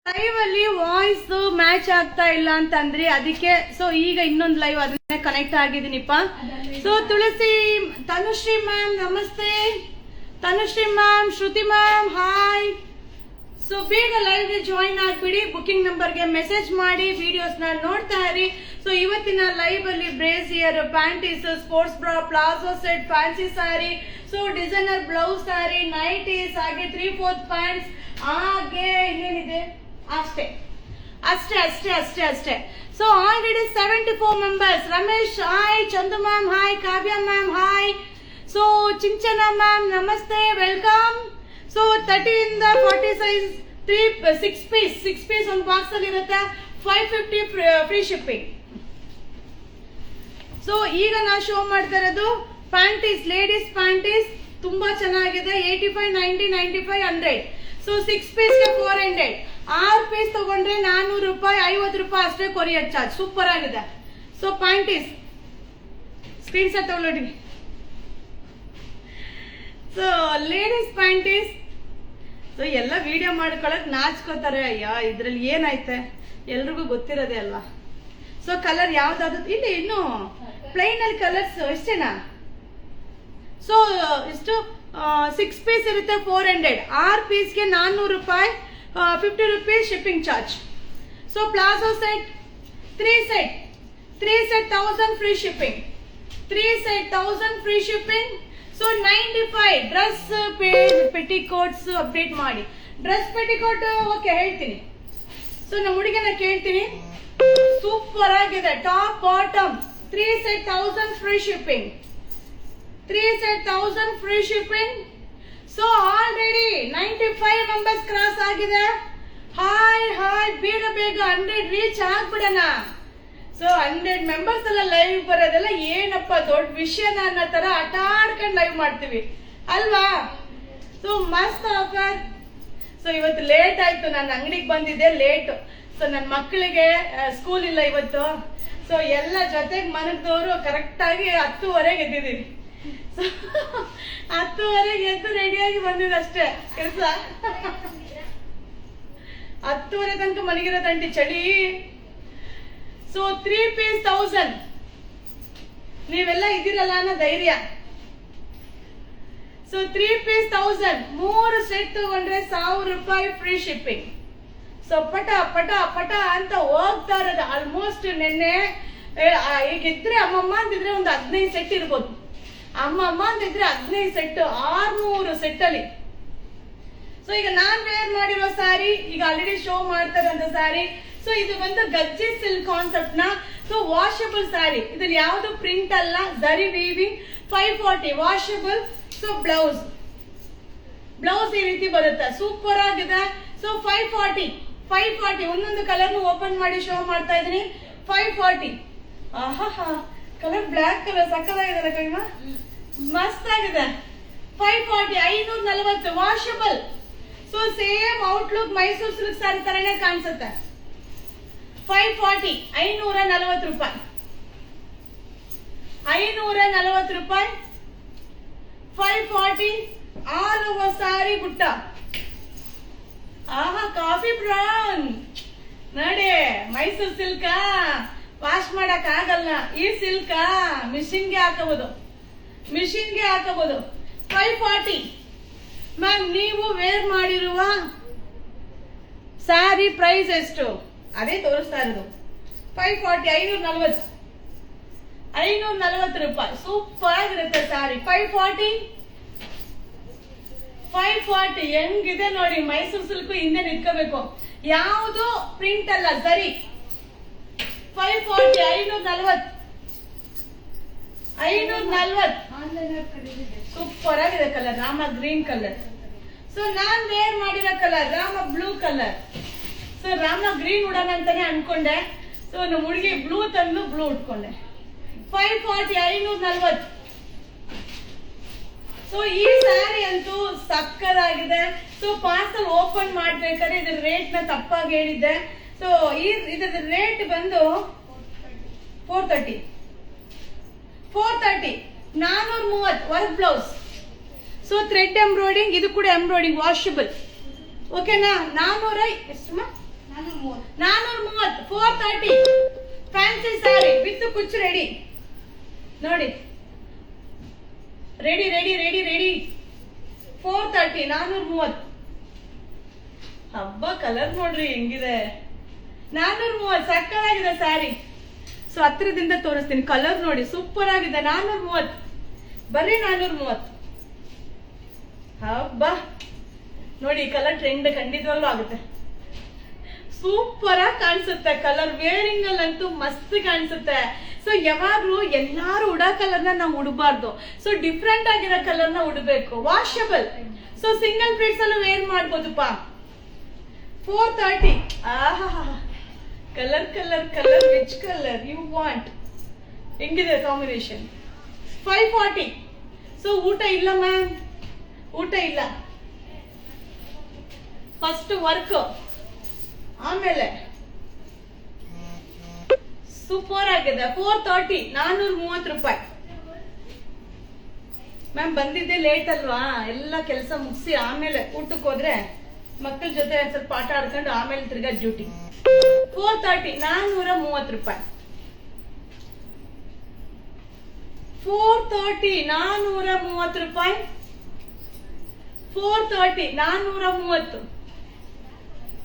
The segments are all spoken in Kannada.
ಲೈವ್ ಅಲ್ಲಿ ವಾಯ್ಸ್ ಮ್ಯಾಚ್ ಆಗ್ತಾ ಇಲ್ಲ ಅಂತಂದ್ರಿ, ಅದಕ್ಕೆ ಸೊ ಈಗ ಇನ್ನೊಂದು ಲೈವ್ ಅದನ್ನೇ ಕನೆಕ್ಟ್ ಆಗಿದ್ದೀನಿಪ್ಪ. ಸೊ ತುಳಸಿ, ತನುಶ್ರೀ ಮ್ಯಾಮ್ ನಮಸ್ತೆ, Tanushree ma'am, Shruti ma'am hi. So ಬೇಗ ಲೈವ್ ಜಾಯಿನ್ ಆಗ್ಬಿಡಿ, ಬುಕಿಂಗ್ ನಂಬರ್ಗೆ ಮೆಸೇಜ್ ಮಾಡಿ, ವಿಡಿಯೋಸ್ ನ ನೋಡ್ತಾ ಇರಿ. ಸೊ ಇವತ್ತಿನ ಲೈವ್ ಅಲ್ಲಿ brassiere, panties, sports bra, palazzo set, fancy sari, so designer blouse sari, nighties, ಹಾಗೆ 3/4 ಪ್ಯಾಂಟ್ಸ್, ಹಾಗೆ ಇನ್ನೇನಿದೆ ಅಷ್ಟೇ ಅಷ್ಟೇ ಅಷ್ಟೇ ಅಷ್ಟೇ ಅಷ್ಟೇ. So already 74 members. Ramesh hi, Chandu ma'am hi, Kavya ma'am hi. So Chinchana ma'am ನಮಸ್ತೆ, ವೆಲ್ಕಮ್. ಸೊ 30 ಇಂದ 40 ಸೈಜ್ 6 ಪೀಸ್ ಒಂದು ಬಾಕ್ಸ್ ಅಲ್ಲಿ ಇರುತ್ತೆ. 550 ಫ್ರೀ ಶಿಪ್ಪಿಂಗ್. ಸೊ ಈಗ ನಾ ಶೋ ಮಾಡ್ತಾ ಇರೋದು ಪ್ಯಾಂಟೀಸ್, ಲೇಡೀಸ್ ಪ್ಯಾಂಟೀಸ್ ತುಂಬಾ ಚೆನ್ನಾಗಿದೆ. 85, 90, 95, 100. ಸೊ 6 ಪೀಸ್ಗೆ 400. 6 ಪೀಸ್ ತಗೊಂಡ್ರೆ 400 ರೂಪಾಯಿ, 50 ರೂಪಾಯಿ ಅಷ್ಟೇ ಕೊರಿಯರ್ ಚಾರ್ಜ್. ಸೂಪರ್ ಆಗಿದೆ. ಸೊ ಪ್ಯಾಂಟೀಸ್ ಸ್ಕ್ರೀನ್ ಶಾಟ್ ತಗೊಳ್ಳಿ. So ladies panties. ಸೊ ಎಲ್ಲ ವಿಡಿಯೋ ಮಾಡ್ಕೊಳಕ್ ನಾಚ್ಕೋತಾರೆ. ಅಯ್ಯ ಇದ್ರಲ್ಲಿ ಏನೈತೆ ಎಲ್ರಿಗೂ ಗೊತ್ತಿರೋದೇ ಅಲ್ವಾ. ಸೊ ಕಲರ್ ಯಾವ್ದಾದ್ರು ಇಲ್ಲಿ ಇನ್ನು ಪ್ಲೈನ್ ಅಲ್ಲಿ ಕಲರ್ಸ್ ಎಷ್ಟೇನಾ. ಸೊ ಇಷ್ಟು 6 ಪೀಸ್ ಇರುತ್ತೆ 400. 6 ಪೀಸ್ಗೆ 400 ರೂಪಾಯಿ, 50 rupees shipping charge. So palazzo set 3 set 1000 free shipping. 3 set 1000 free shipping. So 95 dress petticoats update ಮಾಡಿ. ಡ್ರೆಸ್ ಪೆಟಿಕೋಟ್ ಓಕೆ ಹೇಳ್ತೀನಿ. ಸೊ ನಮ್ಮ ಹುಡುಗನ ಕೇಳ್ತೀನಿ. ಸೂಪರ್ ಆಗಿದೆ. Top bottom 3 set 1000 free shipping. 3 set 1000 free shipping. So already 95 members cross ಆಗಿದೆ. ಹಾಯ್ ಹಾಯ್, ಬೇಗ ಬೇಗ 100 ರೀಚ್ ಆಗ್ಬಿಡೋಣ. ಸೊ 100 ಮೆಂಬರ್ಸ್ ಎಲ್ಲ ಲೈವ್ ಬರೋದೆಲ್ಲ ಏನಪ್ಪ ದೊಡ್ಡ ವಿಷಯನ ಅನ್ನೋ ತರ ಆಟ ಆಡ್ಕೊಂಡು ಲೈವ್ ಮಾಡ್ತೀವಿ ಅಲ್ವಾ. ಸೊ ಮಸ್ತ್ ಆಫರ್. ಸೊ ಇವತ್ತು ಲೇಟ್ ಆಯ್ತು, ನಾನು ಅಂಗಡಿಗೆ ಬಂದಿದ್ದೆ ಲೇಟ್. ಸೊ ನನ್ನ ಮಕ್ಕಳಿಗೆ ಸ್ಕೂಲ್ ಇಲ್ಲ ಇವತ್ತು. ಸೊ ಎಲ್ಲ ಜೊತೆಗೆ ಮನದವರು ಕರೆಕ್ಟ್ ಆಗಿ 10:30 ಎದ್ದಿದ್ದೀವಿ. 10:30 ಎದ್ದು ರೆಡಿಯಾಗಿ ಬಂದಿದೆ ಅಷ್ಟೇ ಕೆಲಸ. 10:30 ತನಕ ಮಲಗಿರೋದಂಟಿ ಚಳಿ. So 3 piece 1000. ನೀವೆಲ್ಲ ಇದ್ದೀರಲ್ಲ ಅನ್ನೋ ಧೈರ್ಯ. So 3 piece 1000. 3 ಸೆಟ್ ತಗೊಂಡ್ರೆ 1000 ರೂಪಾಯಿ ಫ್ರೀ ಶಿಪ್ಪಿಂಗ್. ಸೊ ಪಟ ಪಟ ಪಟ ಅಂತ ಹೋಗ್ತಾ ಇರೋದು. ಆಲ್ಮೋಸ್ಟ್ ನಿನ್ನೆ ಈಗ ಇದ್ರೆ ಅಮ್ಮಮ್ಮ ಅಂತಿದ್ರೆ ಒಂದು 15 ಸೆಟ್ ಇರ್ಬೋದು. ಅಮ್ಮಮ್ಮ ಅಂತಿದ್ರೆ 15 ಸೆಟ್, 600 ಸೆಟ್ ಅಲ್ಲಿ. ಸೊ ಈಗ ನಾನ್ ವೇರ್ ಮಾಡಿರೋ ಸ್ಯಾರಿ, ಈಗ ಆಲ್ರೆಡಿ ಶೋ ಮಾಡ್ತಾರಂತ ಸ್ಯಾರಿ. ಸೊ ಇದು ಬಂದು ಗಜ್ಜಿ ಸಿಲ್ಕ್ ಕಾನ್ಸೆಪ್ಟ್ ನ. ಸೊ ವಾಷಬಲ್ ಸ್ಯಾರಿ, ಇದ್ರಲ್ಲಿ ಯಾವ್ದು ಪ್ರಿಂಟ್ ಅಲ್ಲ, ಜರಿ ವೀವಿಂಗ್. 540 ವಾಷಬಲ್. ಸೊ ಬ್ಲೌಸ್ ಈ ರೀತಿ ಬರುತ್ತೆ. ಸೂಪರ್ ಆಗಿದೆ. ಸೊ 540 ಒಂದೊಂದು ಕಲರ್ ಓಪನ್ ಮಾಡಿ ಶೋ ಮಾಡ್ತಾ ಇದೀನಿ. 540. ಆಹಾ, ಕಲರ್ ಬ್ಲಾಕ್ ಕಲರ್ ಸಕ್ಕದಾಗಿದೆ ಕೈಮಾ, ಮಸ್ತ್ ಆಗಿದೆ. 540, 540 washable. So same outlook Mysuru silk sari ತರನೇ ಕಾಣಿಸುತ್ತೆ. 540, 540 ರೂಪಾಯಿ. 540 ರೂಪಾಯಿ. 540 ಆಲ್ ಓವರ್ ಸ್ಯಾರಿ ಬುಟ್ಟ. ಆಹಾ, ಕಾಫಿ ಬ್ರೌನ್ ನೋಡಿ. ಮೈಸೂರು ಸಿಲ್ಕ ವಾಶ್ ಮಾಡಕ್ ಆಗಲ್ಲ. ಈ ಸಿಲ್ಕ ಮಿಷಿನ್ಗೆ ಹಾಕಬಹುದು. 540. ಮ್ಯಾಮ್ ನೀವು ವೇರ್ ಮಾಡಿರುವ ಸ್ಯಾರಿ ಪ್ರೈಸ್ ಎಷ್ಟು ಅದೇ ತೋರಿಸ್ತಾ ಇರೋದು. 540, 540 ರೂಪಾಯಿ. ಸೂಪರ್ ಆಗಿರುತ್ತೆ ಸ್ಯಾರಿ. 540 ಹೆಂಗಿದೆ ನೋಡಿ. ಮೈಸೂರು ಸಿಲ್ಕ್ ಹಿಂದೆ ನಿಂತ್ಕೋಬೇಕು. ಯಾವುದು ಪ್ರಿಂಟ್ ಅಲ್ಲ, ಸರಿ. 540, 540. ಸೂಪರ್ ಆಗಿದೆ colour. Rama green colour. So ನಾನ್ ವೇರ್ ಮಾಡಿರೋ colour Rama blue colour. So Rama green ಉಡೋಣ ಅಂತಾನೆ ಅನ್ಕೊಂಡೆ. ಸೊ ನಮ್ಮ ಹುಡುಗಿ ಬ್ಲೂ ತಂದು ಬ್ಲೂ ಉಟ್ಕೊಂಡೆ. 540, 540. ಸೊ ಈ ಸ್ಯಾರಿ ಅಂತೂ ಸಕ್ಕದಾಗಿದೆ. ಸೊ ಪಾರ್ಸಲ್ ಓಪನ್ ಮಾಡ್ಬೇಕಾದ್ರೆ ಇದ್ರ ರೇಟ್ ನ ತಪ್ಪಾಗಿ ಹೇಳಿದ್ದೆ. ಸೊ ಇದ್ರ ರೇಟ್ ಬಂದು 430. 430 work blouse. So thread embroidering, ಇದು ಕೂಡ ಎಂಬ್ರಾಯ್ಡಿಂಗ್ ವಾಷಬಲ್. ಓಕೆನಾ. 400 ಎಷ್ಟು 430 430 fancy sari with Kuch ready ನೋಡಿ. Ready ready ready ready 430 430. ಹಬ್ಬ ಕಲರ್ ನೋಡ್ರಿ ಹೆಂಗಿದೆ. 430 ಸಕ್ಕತ್ತಾಗಿದೆ ಸ್ಯಾರಿ. ಸೊ ಹತ್ರದಿಂದ ತೋರಿಸ್ತೀನಿ. ಕಲರ್ ನೋಡಿ ಸೂಪರ್ ಆಗಿದೆ. 430 ಬರ್ರಿ 430. ಹಬ್ಬ ನೋಡಿ ಕಲರ್ ಟ್ರೆಂಡ್ ಖಂಡಿತವಾಗ್ಲೂ ಆಗುತ್ತೆ. ಸೂಪರ್ ಆಗಿ ಕಾಣಿಸುತ್ತೆ ಕಲರ್. ವೇರಿಂಗ್ ಅಲ್ಲಂತೂ ಮಸ್ತ್ ಕಾಣಿಸುತ್ತೆ. ಸೊ ಯಾವಾಗ್ಲೂ ಎಲ್ಲಾರು ಉಡೋ ಕಲರ್ನ ನಾವು ಉಡಬಾರ್ದು. ಸೊ ಡಿಫ್ರೆಂಟ್ ಆಗಿರೋ ಕಲರ್ನ ಉಡಬೇಕು. ವಾಷಬಲ್. ಸೊ ಸಿಂಗಲ್ ಪ್ಲೇಟ್ಸ್ ಅಲ್ಲೂ ವೇರ್ ಮಾಡ್ಬೋದಪ್ಪ. 430. ಆಹಾ colour colour colour which colour you want. ಹೆಂಗಿದೆ ಕಾಂಬಿನೇಷನ್. 540. ಸೊ ಊಟ ಇಲ್ಲ ಮ್ಯಾಮ್, ಊಟ ಇಲ್ಲ. ಫಸ್ಟ್ ವರ್ಕ್, ಆಮೇಲೆ ಸೂಪರ್ ಆಗಿದೆ. 430 430 ರೂಪಾಯಿ. ಮ್ಯಾಮ್ ಬಂದಿದ್ದೆ ಲೇಟ್ ಅಲ್ವಾ, ಎಲ್ಲ ಕೆಲಸ ಮುಗಿಸಿ ಆಮೇಲೆ ಊಟಕ್ಕೆ ಹೋದ್ರೆ ಮಕ್ಕಳ ಜೊತೆ ಸ್ವಲ್ಪ ಆಟ ಆಡ್ಕೊಂಡು ಆಮೇಲೆ ತಿರ್ಗಾ ಡ್ಯೂಟಿ. 430 430 ರೂಪಾಯಿ. 430 430 ರೂಪಾಯಿ. 430 430.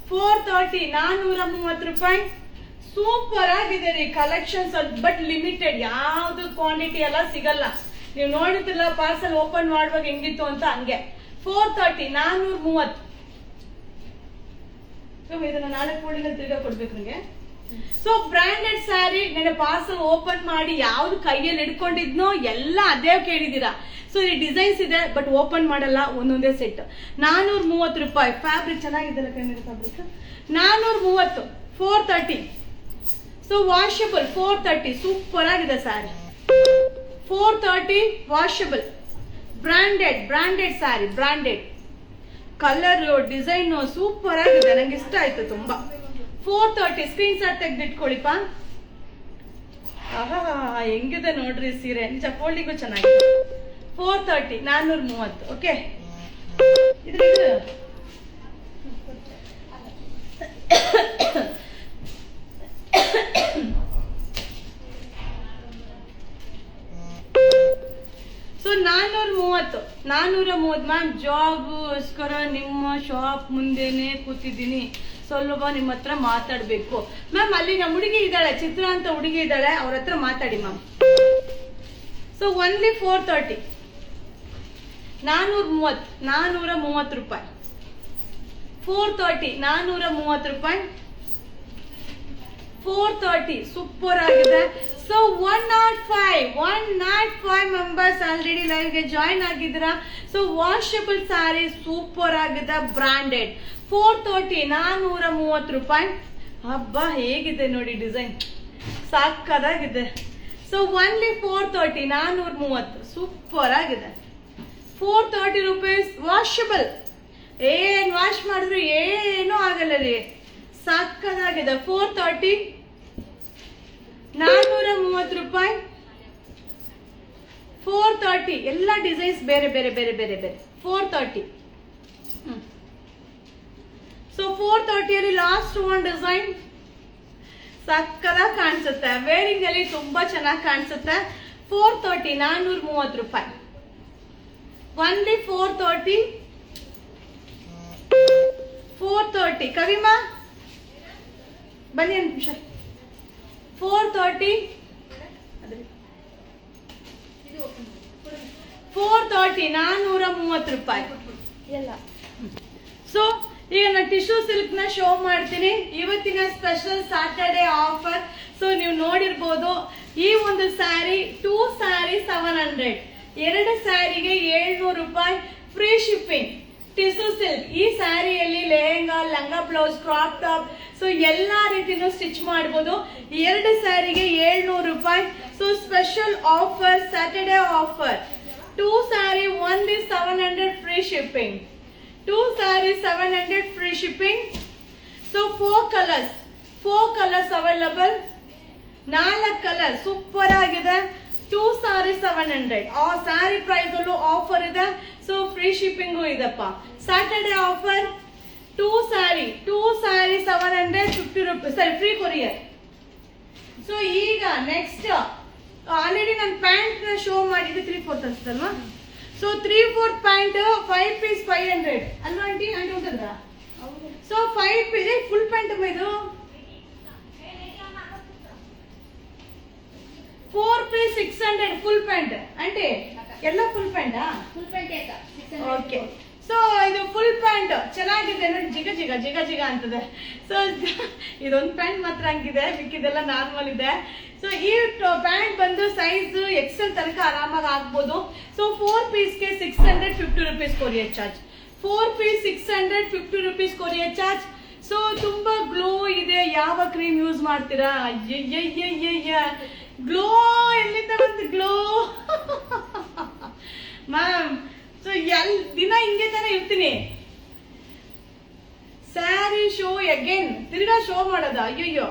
430 430 ರೂಪಾಯಿ. ಸೂಪರ್ ಆಗಿದೆ ರೀ ಕಲೆಕ್ಷನ್ಸ್. ಬಟ್ ಲಿಮಿಟೆಡ್, ಯಾವ್ದು ಕ್ವಾಂಟಿಟಿ ಎಲ್ಲ ಸಿಗಲ್ಲ. ನೀವು ನೋಡಿದ್ರಲ್ಲ ಪಾರ್ಸಲ್ ಓಪನ್ ಮಾಡುವಾಗ ಹೆಂಗಿತ್ತು ಅಂತ, ಹಂಗೆ. 430 430. ಇದನ್ನ 4 ಫೋಲ್ಡಿಂಗ್ ತಿರ್ಗಾ ಕೊಡ್ಬೇಕು ನನಗೆ. So branded sari. ನೆನೆ ಪಾರ್ಸಲ್ ಓಪನ್ ಮಾಡಿ ಯಾವ್ದು ಕೈಯಲ್ಲಿ ಹಿಡ್ಕೊಂಡಿದ್ನೋ ಎಲ್ಲ ಅದೇ ಕೇಳಿದೀರಾ. ಸೊ ಈ ಡಿಸೈನ್ಸ್ ಇದೆ ಬಟ್ ಓಪನ್ ಮಾಡಲ್ಲ, ಒಂದೊಂದೇ ಸೆಟ್. 430 ರೂಪಾಯಿ. ಫ್ಯಾಬ್ರಿಕ್ ಚೆನ್ನಾಗಿದೆ ಫ್ಯಾಬ್ರಿಕ್. 430. 430. So washable. 430 ಸೂಪರ್ ಆಗಿದೆ sari. 430 washable. Branded sari. Branded colour design super ಆಗಿದೆ. ನಂಗೆ ಇಷ್ಟ ಆಯ್ತು ತುಂಬಾ. 430 ಸ್ಕ್ರೀನ್ ಶಾಟ್ ತೆಗೆದಿಟ್ಕೊಳ್ಳಿಪ್ಪ. ಹೆಂಗಿದೆ ನೋಡ್ರಿ ಸೀರೆ. ನಿಜ ಫೋಲ್ಡಿಂಗು ಚೆನ್ನಾಗಿದೆ. 430 430. ಓಕೆ. So 430 430 ma'am. ಜಾಬ್ಗೋಸ್ಕರ ನಿಮ್ಮ ಶಾಪ್ ಮುಂದೆನೆ ಕೂತಿದ್ದೀನಿ, ಸ್ವಲ್ಪ ನಿಮ್ಮ ಹತ್ರ ಮಾತಾಡ್ಬೇಕು ಮ್ಯಾಮ್. ಅಲ್ಲಿ ನಮ್ಮ ಹುಡುಗಿ ಇದ್ದಾಳೆ, ಚಿತ್ರ ಅಂತ ಹುಡುಗಿ ಇದ್ದಾಳೆ, ಅವ್ರ ಹತ್ರ ಮಾತಾಡಿ ಮ್ಯಾಮ್. ಸೊ ಓನ್ಲಿ 430 430 430 ರೂಪಾಯಿ. 430 430 ರೂಪಾಯಿ. 430 ಸೂಪರ್ ಆಗಿದೆ. ಸೊ 105 ಮೆಂಬರ್ಸ್ ಆಲ್ರೆಡಿ ಲೈವ್ ಗೆ ಜಾಯಿನ್ ಆಗಿದ್ದೀರಾ. ಸೊ ವಾಷಬಲ್ ಸ್ಯಾರಿ ಸೂಪರ್ ಆಗಿದೆ. ಬ್ರಾಂಡೆಡ್. 430 430 ರೂಪಾಯಿ. ಹಬ್ಬ ಹೇಗಿದೆ ನೋಡಿ ಡಿಸೈನ್, ಸಾಕಾಗಿದೆ. So only 430 430. ಸೂಪರ್ ಆಗಿದೆ. 430 ರೂಪೀಸ್. ವಾಷಬಲ್. ಏನ್ ವಾಶ್ ಮಾಡಿದ್ರು ಏನೂ ಆಗಲ್ಲ ರೀ, ಸಾಕಾಗಿದೆ. 430 430 ರೂಪಾಯಿ. 430. ಎಲ್ಲ ಡಿಸೈನ್ಸ್ ಬೇರೆ ಬೇರೆ ಬೇರೆ ಬೇರೆ ಬೇರೆ. 430. ಸೊ 430 ಅಲ್ಲಿ ಲಾಸ್ಟ್ ಒನ್ ಡಿಸೈನ್ ಸಕ್ಕದಾಗಿ ಕಾಣಿಸುತ್ತೆ. ವೇರಿಂಗ್ ಅಲ್ಲಿ ತುಂಬಾ ಚೆನ್ನಾಗಿ ಕಾಣಿಸುತ್ತೆ. 430 430 ರೂಪಾಯಿ. ಓನ್ಲಿ 430. 430. ಕವಿಮಾ ಬನ್ನಿ ಒಂದು ನಿಮಿಷ. 430. 430 430 ರೂಪಾಯಿ ಎಲ್ಲ. ಸೊ ಈಗ ನಾನು ಟಿಶ್ಯೂ ಸಿಲ್ಕ್ ನ ಶೋ ಮಾಡ್ತೀನಿ. ಇವತ್ತಿನ ಸ್ಪೆಷಲ್ ಸ್ಯಾಟರ್ಡೆ ಆಫರ್. ಸೊ ನೀವು ನೋಡಿರ್ಬೋದು, ಈ ಒಂದು ಸ್ಯಾರಿ 2 ಸ್ಯಾರಿ 700, 2 ಸ್ಯಾರಿಗೆ 700 ರೂಪಾಯಿ ಫ್ರೀ ಶಿಪ್ಪಿಂಗ್. Tissue silk. ಈ ಸ್ಯಾರಿಯಲ್ಲಿ ಲೆಹೆಂಗಾ, ಲಂಗ ಬ್ಲೌಸ್, ಕ್ರಾಪ್ ಟಾಪ್, ಸೊ ಎಲ್ಲಾ ರೀತಿನೂ ಸ್ಟಿಚ್ ಮಾಡಬಹುದು. 2 ಸ್ಯಾರಿಗೆ 700 ರೂಪಾಯಿ. So special offer, Saturday offer. 2 sari only 700 free shipping. 2 sari 700 free shipping. So 4 colours available. 4 colour super ಆಗಿದೆ. 2 ಸ್ಯಾರಿ 700. ಆ ಸ್ಯಾರಿ ಪ್ರೈಸ್ ಅಲ್ಲೂ ಆಫರ್ ಇದೆ. ಸೊ ಫ್ರೀ ಶಿಪ್ಪಿಂಗು ಇದೆಪ್ಪ. Saturday offer. 2 ಸ್ಯಾರಿ 700 ರೂಪೀಸ್, ಸರಿ ಫ್ರೀ ಕೊರಿಯರ್. ಸೊ ಈಗ ನೆಕ್ಸ್ಟ್ ಆಲ್ರೆಡಿ ನಾನು ಪ್ಯಾಂಟ್ ಶೋ ಮಾಡಿದ್ದು 3/4 ಅನ್ಸುತ್ತಲ್ವಾ. ಸೊ 3/4 ಪ್ಯಾಂಟ್ 5 ಪೀಸ್ 500 ಅಲ್ವಾ ಆಂಟಿ? ಆಂಟಿ ಉಂಟಲ್ವಾ? ಸೊ 5 ಪೀಸ್ ಫುಲ್ ಪ್ಯಾಂಟ್ ಇದು 4 ಪೀಸ್ 600 ಫುಲ್ ಪ್ಯಾಂಟ್ ಆಂಟಿ. ಎಲ್ಲ ಫುಲ್ ಪ್ಯಾಂಟಾ? Full pant okay. ಸೊ ಇದು ಫುಲ್ ಪ್ಯಾಂಟ್ ಚೆನ್ನಾಗಿದೆ ನೋಡಿ, ಜಿಗ ಜಿಗ ಜಿಗ ಜಿಗ ಅಂತದೆ. ಸೊ ಇದೊಂದು ಪ್ಯಾಂಟ್ ಮಾತ್ರ ಹಂಗಿದೆ, ಮಿಕ್ಕಿದೆಲ್ಲ ನಾರ್ಮಲ್ ಇದೆ. ಸೊ ಈ ಪ್ಯಾಂಟ್ ಬಂದು ಸೈಜ್ ಎಕ್ಸೆಲ್ ತನಕ ಆರಾಮಾಗಿ ಆಗ್ಬೋದು. ಸೊ 4 ಪೀಸ್ಗೆ 650 rupees courier charge. 4 piece 650 rupees courier charge. So ತುಂಬಾ ಗ್ಲೋ ಇದೆ. ಯಾವ ಕ್ರೀಮ್ ಯೂಸ್ ಮಾಡ್ತೀರಾ? ಗ್ಲೋ ಎಲ್ಲಿಂದ ಬಂತು ಗ್ಲೋ ಮ್ಯಾಮ್? ಸೊ ದಿನ ಹಿಂಗೆ ತರ ಇರ್ತೀನಿ. ಸ್ಯಾರಿ ಶೋ ಅಗೇನ್, ತಿರ್ಗಾ ಶೋ ಮಾಡೋದ? ಅಯ್ಯಯ್ಯೋ.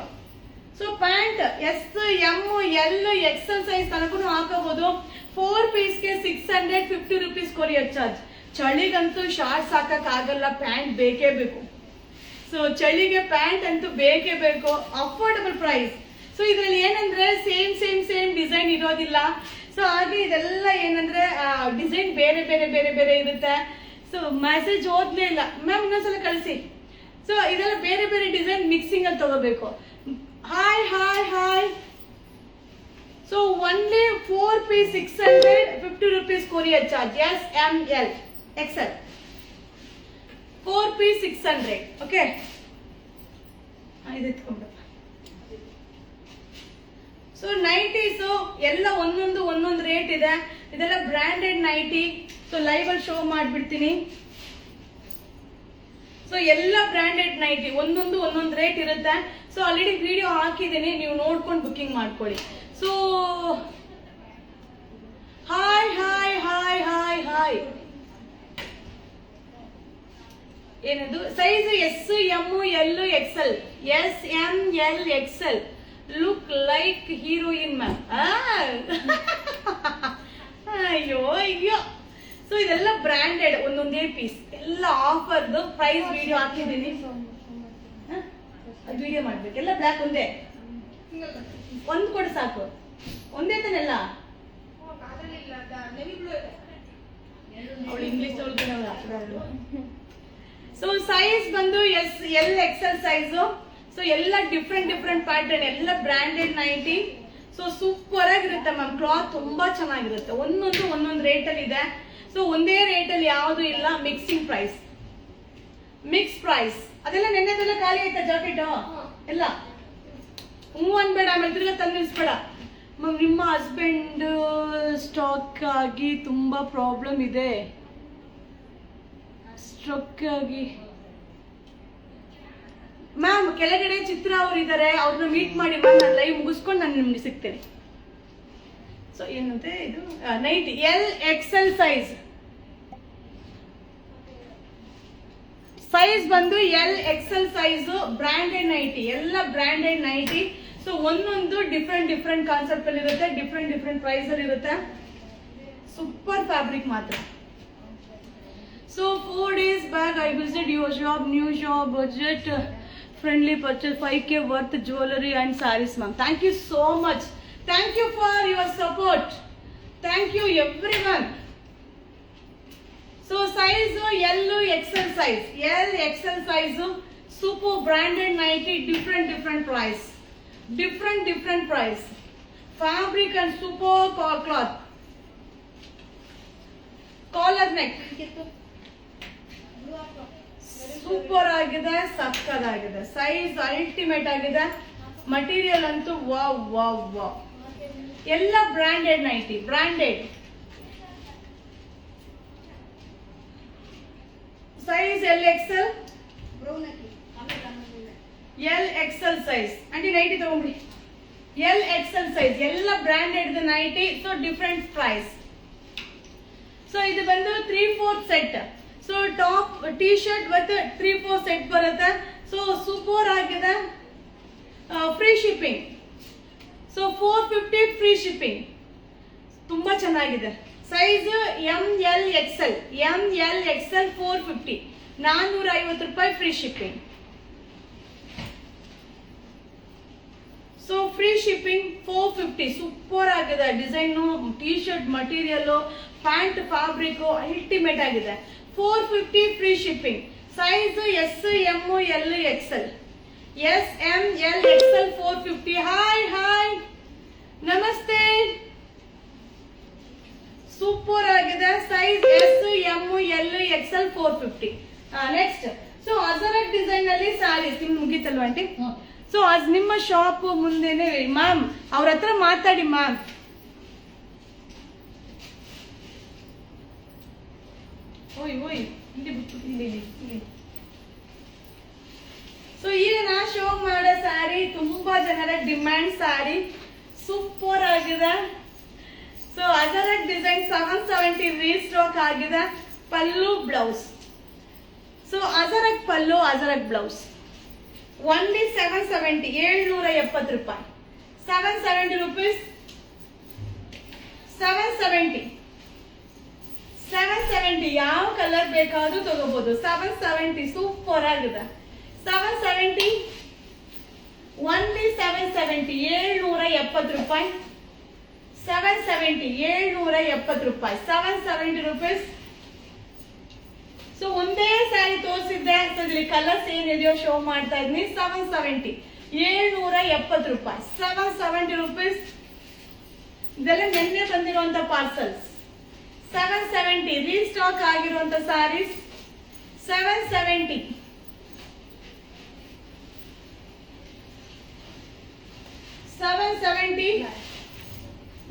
So pant S M L XL size ತನಕ ಹಾಕೋಬಹುದು. 4 ಪೀಸ್ಗೆ 650 ರೂಪೀಸ್ ಕೊರಿಯರ್ ಚಾರ್ಜ್. ಚಳಿಗಂತೂ ಶಾರ್ಟ್ಸ್ ಹಾಕಕ್ ಆಗಲ್ಲ, ಪ್ಯಾಂಟ್ ಬೇಕೇ ಬೇಕು. ಸೊ ಚಳಿಗೆ ಪ್ಯಾಂಟ್ ಅಂತೂ ಬೇಕೇ ಬೇಕು. Affordable price. ಸೊ ಇದ್ರಲ್ಲಿ ಏನಂದ್ರೆ ಸೇಮ್ ಸೇಮ್ ಸೇಮ್ ಡಿಸೈನ್ ಇರೋದಿಲ್ಲ. ಸೊ ಹಾಗೆ ಇದೆಲ್ಲ ಏನಂದ್ರೆ ಡಿಸೈನ್ ಬೇರೆ ಬೇರೆ ಬೇರೆ ಬೇರೆ ಇರುತ್ತೆ. ಸೊ ಮೆಸೇಜ್ ಓದ್ಲೇ ಇಲ್ಲ ಮ್ಯಾಮ್, ಇನ್ನೊಂದ್ಸಲ ಕಳಿಸಿ. ಸೊ ಇದೆಲ್ಲ ಬೇರೆ ಬೇರೆ ಡಿಸೈನ್ ಮಿಕ್ಸಿಂಗ್ ಅಲ್ಲಿ ತಗೋಬೇಕು. Hi hi hi. So only 4 piece 650 rupees courier charge. S M L XL 4 piece 600. Okay, ಇದು ಎತ್ಕೊಂಡ್ಬಿಡಪ್ಪ. ಸೊ ನೈಟೀಸು ಎಲ್ಲ ಒಂದೊಂದು ರೇಟ್ ಇದೆ. ಇದೆಲ್ಲ ಬ್ರ್ಯಾಂಡೆಡ್ ನೈಟಿ. ಸೊ ಲೈವ್ ಅಲ್ಲಿ ಶೋ ಮಾಡ್ಬಿಡ್ತೀನಿ. ಸೊ ಎಲ್ಲ ಬ್ರ್ಯಾಂಡೆಡ್ ನೈಟಿ ಒಂದೊಂದು ರೇಟ್ ಇರುತ್ತೆ. ಸೊ ಆಲ್ರೆಡಿ ವಿಡಿಯೋ ಹಾಕಿದ್ದೀನಿ, ನೀವು ನೋಡ್ಕೊಂಡು ಬುಕ್ಕಿಂಗ್ ಮಾಡ್ಕೊಳ್ಳಿ. So hi hi hi hi hi. ಏನದು size? S M L XL. S M L Excel. Look like heroine ma'am. ಅಯ್ಯೋ ಅಯ್ಯೋ. ಸೊ ಇದೆಲ್ಲ ಬ್ರ್ಯಾಂಡೆಡ್, ಒಂದೊಂದೇ ಪೀಸ್ ಎಲ್ಲ ಆಫರ್ದು. ಪ್ರೈಸ್ ವಿಡಿಯೋ ಹಾಕಿದ್ದೀನಿ, ಅದು ವಿಡಿಯೋ ಮಾಡ್ಬೇಕು. ಎಲ್ಲ ಬ್ಲ್ಯಾಕ್ ಒಂದೇ, ಒಂದ್ ಕೊಡು ಸಾಕು. ಒಂದೇ ತಾನೆಲ್ಲ. ಅವಳು ಇಂಗ್ಲಿಷ್ ಸೊ ಸೈಜ್ ಬಂದು S L XL size. So ಎಲ್ಲ ಡಿಫ್ರೆಂಟ್ ಪ್ಯಾಟರ್ನ್, ಎಲ್ಲ ಬ್ರ್ಯಾಂಡೆಡ್ ನೈಟಿ. ಸೊ ಸೂಪರ್ ಆಗಿರುತ್ತೆ ಮ್ಯಾಮ್. ಕ್ಲಾತ್ ತುಂಬಾ ಚೆನ್ನಾಗಿರುತ್ತೆ. ಒಂದೊಂದು ರೇಟ್ ಅಲ್ಲಿ ಇದೆ. ಸೊ ಒಂದೇ ರೇಟ್ ಅಲ್ಲಿ ಯಾವುದು ಇಲ್ಲ. Mixing price, mix price. ಅದೆಲ್ಲ ನೆನ್ನೆದೆಲ್ಲ ಖಾಲಿ ಆಯ್ತಾ ಜಾಕೆಟ್ ಎಲ್ಲ? ಅನ್ಬೇಡ, ಆಮೇಲೆ ತಿರ್ಗಾ ತಂದು ನಿಲ್ಸ್ಬೇಡ ಮ್ಯಾಮ್. ನಿಮ್ಮ ಹಸ್ಬೆಂಡ್ ಸ್ಟಾಕ್ ಆಗಿ ತುಂಬಾ ಪ್ರಾಬ್ಲಮ್ ಇದೆ. ಸ್ಟ್ರಕ್ ಆಗಿ ಮ್ಯಾಮ್, ಕೆಳಗಡೆ ಚಿತ್ರ ಅವ್ರು ಇದಾರೆ, ಅವ್ರನ್ನ ಮೀಟ್ ಮಾಡಿ ಮ್ಯಾಮ್. ನಾನು ಲೈವ್ ಮುಗಿಸ್ಕೊಂಡು ನಾನು ನಿಮ್ಗೆ ಸಿಗ್ತೇನೆ. ಸೊ ಏನಂತೆ ಇದು night L XL size. Size ಬಂದು L XL size. Branded nighty, ಎಲ್ಲ ಬ್ರ್ಯಾಂಡೆಡ್ ನೈಟಿ. ಸೊ ಒಂದೊಂದು ಡಿಫ್ರೆಂಟ್ ಕಾನ್ಸೆಪ್ಟ್ ಅಲ್ಲಿ ಇರುತ್ತೆ, ಡಿಫ್ರೆಂಟ್ ಪ್ರೈಸ್ ಅಲ್ಲಿ ಇರುತ್ತೆ. ಸೂಪರ್ ಫ್ಯಾಬ್ರಿಕ್ ಮಾತ್ರ. So 4 days back I visited your shop, new shop, budget friendly purchase, 5k worth jewelry and sarees ma'am. Thank you so much. Thank you for your support. Thank you everyone. So size L XL size. L XL size, super branded nightly, different price. Different price. Fabric and super cloth. Collar neck. Super ಆಗಿದೆ, ಸಕ್ಕದಾಗಿದೆ. ಸೈಜ್ ಅಲ್ಟಿಮೇಟ್ ಆಗಿದೆ. ಮಟೀರಿಯಲ್ ಅಂತೂ ವಾವ್ ವಾವ್ ವಾವ್. ಎಲ್ಲ branded nighty, branded. Size L XL, L XL size. Aunty nighty ತಗೊಂಡ್ಬಿಡಿ. ಎಲ್ ಎಕ್ಸೆಲ್ ಸೈಜ್, ಎಲ್ಲ branded nighty. So different price. So ಇದು ಬಂದು 3/4 set. So top T shirt ಮತ್ತು 3/4 ಸೆಟ್ ಬರುತ್ತೆ. ಸೊ ಸೂಪರ್ ಆಗಿದೆ. Free shipping. So 450 free shipping. ತುಂಬಾ ಚೆನ್ನಾಗಿದೆ. Size M L XL. 450, 450 ರೂಪಾಯಿ free shipping. So free shipping 450. Super ಆಗಿದೆ design, T shirt material, pant fabric ultimate ಆಗಿದೆ. 450 free shipping. Size S, M, L, XL. S, M, L, XL 450. Hi hi ನಮಸ್ತೆ. ಸೂಪರ್ ಆಗಿದೆ. Size S, M, L, XL 450. Next so Ajrakh design ಅಲ್ಲಿ ಸ್ಯಾರೀಸ್ ನಿಮ್ಗೆ ಮುಗೀತಲ್ವಾ ಆಂಟಿ? ಸೊ ಅದು ನಿಮ್ಮ ಶಾಪ್ ಮುಂದೆನೆ ಮ್ಯಾಮ್, ಅವ್ರ ಹತ್ರ ಮಾತಾಡಿ ಮ್ಯಾಮ್. ಓಯ್ ಓಯ್ ಇಲ್ಲಿ. ಸೊ ಈಗ ನಾ ಶೋ ಮಾಡೋ ಸ್ಯಾರಿ ತುಂಬಾ ಜನರ ಡಿಮ್ಯಾಂಡ್ ಸ್ಯಾರಿ, ಸೂಪರ್ ಆಗಿದೆ. ಸೊ ಅಜರಕ್ ಡಿಸೈನ್ 770 ರೀಸ್ಟಾಕ್ ಆಗಿದೆ. ಪಲ್ಲು ಬ್ಲೌಸ್. ಸೊ ಅಜರಕ್ ಪಲ್ಲು, ಅಜರಕ್ ಬ್ಲೌಸ್ ಓನ್ಲಿ 770, 770 ರೂಪಾಯಿ. 770 rupees. 770 ಯಾವ ಕಲರ್ ಬೇಕಾದ್ರೂ ತಗೋಬಹುದು. 770 ಸೂಪರ್ ಆಗಿದೆ. 770 ಓನ್ಲಿ 770, 770 ರೂಪಾಯಿ. 770, 770 ರೂಪಾಯಿ. 770 rupees. ಸೊ ಒಂದೇ ಸ್ಯಾರಿ ತೋರಿಸಿದ್ದೆ, ಸೊ ಇಲ್ಲಿ ಕಲರ್ಸ್ ಏನಿದೆಯೋ ಶೋ ಮಾಡ್ತಾ ಇದ್ದೀನಿ. 770, 770 ರೂಪಾಯಿ. 770 rupees. ಇದೆಲ್ಲ ನಿನ್ನೆ ಬಂದಿರುವಂತ ಪಾರ್ಸಲ್ಸ್. 770 ರೀಸ್ಟಾಕ್ ಆಗಿರುವಂತ ಸ್ಯಾರೀಸ್. 770.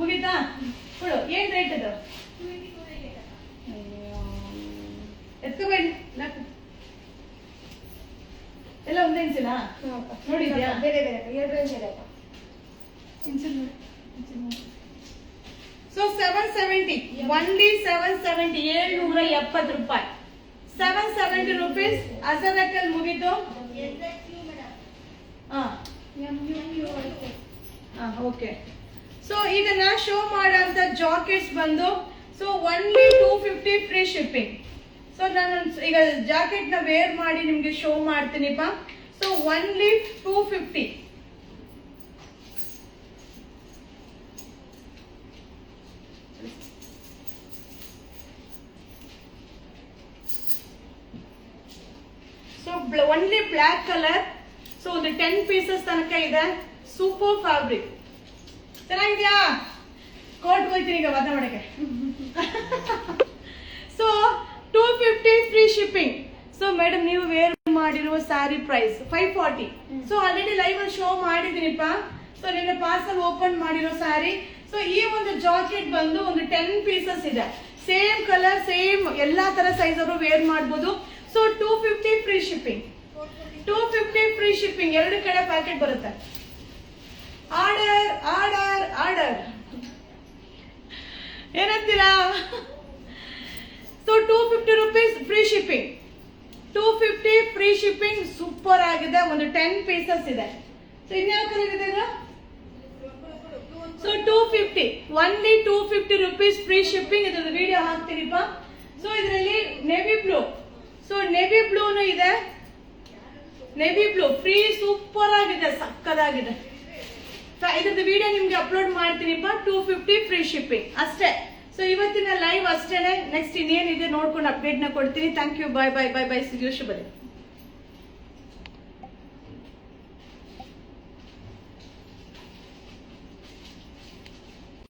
ಮುಗಿತಾ? ಕೊಡು. ಏನ್ ರೇಟ್ ಅದು? ಎತ್ಕೋಬೇಡಿ. ಎಲ್ಲ ಒಂದೇ ಇಂಚಿನ ನೋಡಿದ್ಯಾ? ಬೇರೆ ಬೇರೆ 2 ಇಂಚ್ ಇದೆ. ಸೊ 770, ಓನ್ಲಿ 770, 770 ರೂಪಾಯಿ. 770 rupees. ಅಸರಕಲ್ ಮುಗಿತು. ಓಕೆ. ಸೊ ಈಗ ನಾ ಶೋ ಮಾಡೋಂಥ ಜಾಕೆಟ್ಸ್ ಬಂದು so only 250 free shipping. So ನಾನು ಈಗ ಜಾಕೆಟ್ ನ ವೇರ್ ಮಾಡಿ ನಿಮ್ಗೆ ಶೋ ಮಾಡ್ತೀನಿಪ್ಪ. So only 250. So only black colour. So ಒಂದು 10 ಪೀಸಸ್ ತನಕ ಇದೆ. Super fabric. ಚೆನ್ನಾಗಿದ್ಯಾ? ಕೋರ್ಟ್ ಹೋಯ್ತೀನಿ ಈಗ ಮಾತಾಡಕ್ಕೆ. So 250 free shipping. So madam ನೀವು ವೇರ್ ಮಾಡಿರುವ sari price 540. So already live ಅಲ್ಲಿ ಶೋ ಮಾಡಿದೀನಿಪ್ಪ. ಸೊ ನಿನ್ನೆ ಪಾರ್ಸಲ್ ಓಪನ್ ಮಾಡಿರೋ ಸ್ಯಾರಿ. ಸೊ ಈ ಒಂದು ಜಾಕೆಟ್ ಬಂದು ಒಂದು 10 ಪೀಸಸ್ ಇದೆ. ಸೇಮ್ ಕಲರ್, ಸೇಮ್ ಎಲ್ಲಾ ತರ ಸೈಜ್ ಅವರು ವೇರ್ ಮಾಡಬಹುದು. So 250 free shipping. 250 free shipping. 2 ಕಡೆ ಪ್ಯಾಕೆಟ್ ಬರುತ್ತೆ. ಆರ್ಡರ್ ಆರ್ಡರ್ ಆರ್ಡರ್ ಏನಂತೀರಾ? So 250 rupees free shipping. 250 free shipping. Super ಆಗಿದೆ. ಒಂದು 10 ಪೀಸಸ್ ಇದೆ. ಸೊ ಇನ್ಯಾವ ಕಲರ್ ಇದೆ ಇದು? So 250, only 250 rupees free shipping. ಇದ್ರದ್ದು ವಿಡಿಯೋ ಹಾಕ್ತೀನಿಪ್ಪ. ಸೊ ಇದರಲ್ಲಿ ನೇವಿ ಬ್ಲೂ. ಸೊ ನೇವಿ ಬ್ಲೂನು ಇದೆ. Navy blue free. ಸೂಪರ್ ಆಗಿದೆ, ಸಕ್ಕದಾಗಿದೆ. ಇದ್ರದ್ದು ವಿಡಿಯೋ ನಿಮ್ಗೆ ಅಪ್ಲೋಡ್ ಮಾಡ್ತೀನಿಪ್ಪ. 250 ಫ್ರೀ ಶಿಪ್ಪಿಂಗ್ ಅಷ್ಟೇ. ಸೊ ಇವತ್ತಿನ ಲೈವ್ ಅಷ್ಟೇನೆ. ನೆಕ್ಸ್ಟ್ ಇನ್ನೇನಿದೆ ನೋಡ್ಕೊಂಡು ಅಪ್ಡೇಟ್ ನ ಕೊಡ್ತೀನಿ. Thank you. Bye bye bye bye. Shubha